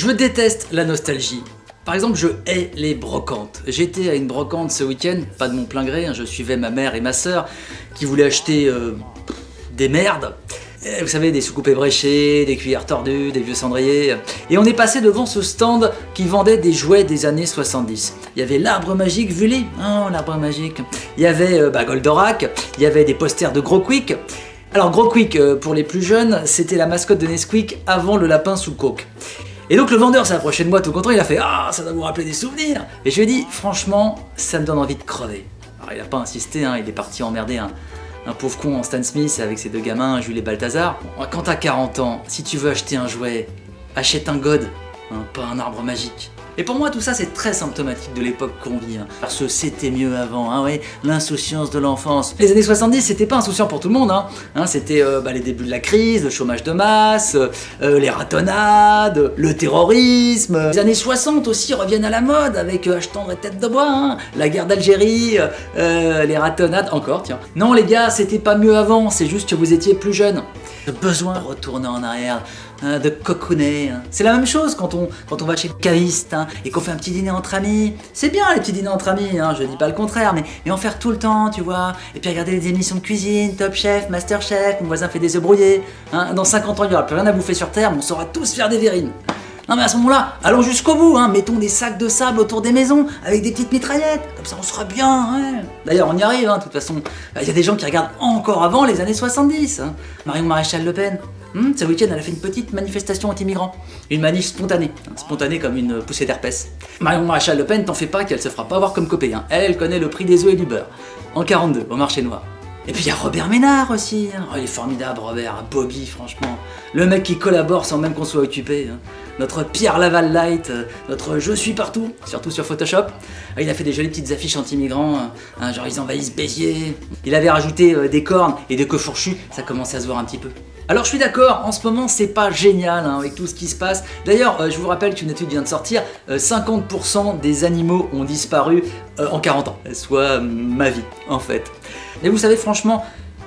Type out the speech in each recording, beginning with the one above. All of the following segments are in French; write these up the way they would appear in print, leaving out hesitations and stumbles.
Je déteste la nostalgie. Par exemple, je hais les brocantes. J'étais à une brocante ce week-end, pas de mon plein gré, je suivais ma mère et ma sœur qui voulaient acheter des merdes. Vous savez, des soucoupes ébréchées, des cuillères tordues, des vieux cendriers. Et on est passé devant ce stand qui vendait des jouets des années 70. Il y avait l'arbre magique Vully, oh l'arbre magique. Il y avait Goldorak, il y avait des posters de Gros Quick. Alors Gros Quick, pour les plus jeunes, c'était la mascotte de Nesquik avant le lapin sous coke. Et donc le vendeur s'est approché de moi tout content, il a fait « Ah, ça doit vous rappeler des souvenirs !» Et je lui ai dit « Franchement, ça me donne envie de crever. » Alors il a pas insisté, il est parti emmerder un pauvre con en Stan Smith avec ses deux gamins, Jules et Balthazar. Bon, quand t'as 40 ans, si tu veux acheter un jouet, achète un god, pas un arbre magique. Et pour moi, tout ça, c'est très symptomatique de l'époque qu'on vit. Parce que c'était mieux avant, ouais, l'insouciance de l'enfance. Les années 70, c'était pas insouciant pour tout le monde. C'était les débuts de la crise, le chômage de masse, les ratonnades, le terrorisme. Les années 60 aussi reviennent à la mode avec Achetant et Tête de Bois, la guerre d'Algérie, les ratonnades, encore, tiens. Non les gars, c'était pas mieux avant, c'est juste que vous étiez plus jeunes. Le besoin de retourner en arrière, de cocooner. C'est la même chose quand on va chez le caviste et qu'on fait un petit dîner entre amis. C'est bien les petits dîners entre amis, je dis pas le contraire, mais en faire tout le temps, tu vois. Et puis regarder les émissions de cuisine, Top Chef, Master Chef, mon voisin fait des œufs brouillés. Dans 50 ans, il n'y aura plus rien à bouffer sur Terre, mais on saura tous faire des verrines. Non mais à ce moment-là, allons jusqu'au bout, mettons des sacs de sable autour des maisons avec des petites mitraillettes, comme ça on sera bien. D'ailleurs on y arrive, de toute façon. Il y a des gens qui regardent encore avant les années 70. Marion Maréchal Le Pen, ce week-end elle a fait une petite manifestation anti-migrants. Une manif spontanée, spontanée comme une poussée d'herpès. Marion Maréchal Le Pen, t'en fais pas qu'elle se fera pas avoir comme copée. Elle connaît le prix des œufs et du beurre. En 42, au marché noir. Et puis il y a Robert Ménard aussi. Oh, il est formidable Robert, Bobby franchement. Le mec qui collabore sans même qu'on soit occupé. Notre Pierre Laval Light, notre Je suis partout, surtout sur Photoshop. Il a fait des jolies petites affiches anti-migrants, genre ils envahissent Béziers. Il avait rajouté des cornes et des queues fourchues, ça commençait à se voir un petit peu. Alors je suis d'accord, en ce moment c'est pas génial avec tout ce qui se passe. D'ailleurs, je vous rappelle qu'une étude vient de sortir, 50% des animaux ont disparu en 40 ans, soit ma vie en fait. Et vous savez franchement,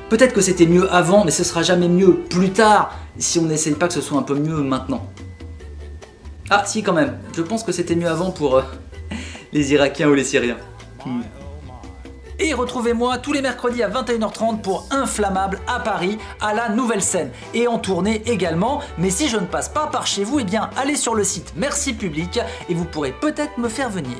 peut-être que c'était mieux avant, mais ce sera jamais mieux plus tard si on n'essaye pas que ce soit un peu mieux maintenant. Ah si quand même, je pense que c'était mieux avant pour les Irakiens ou les Syriens. Et retrouvez-moi tous les mercredis à 21h30 pour Inflammable à Paris, à la Nouvelle Scène. Et en tournée également, mais si je ne passe pas par chez vous, eh bien allez sur le site Merci Public et vous pourrez peut-être me faire venir.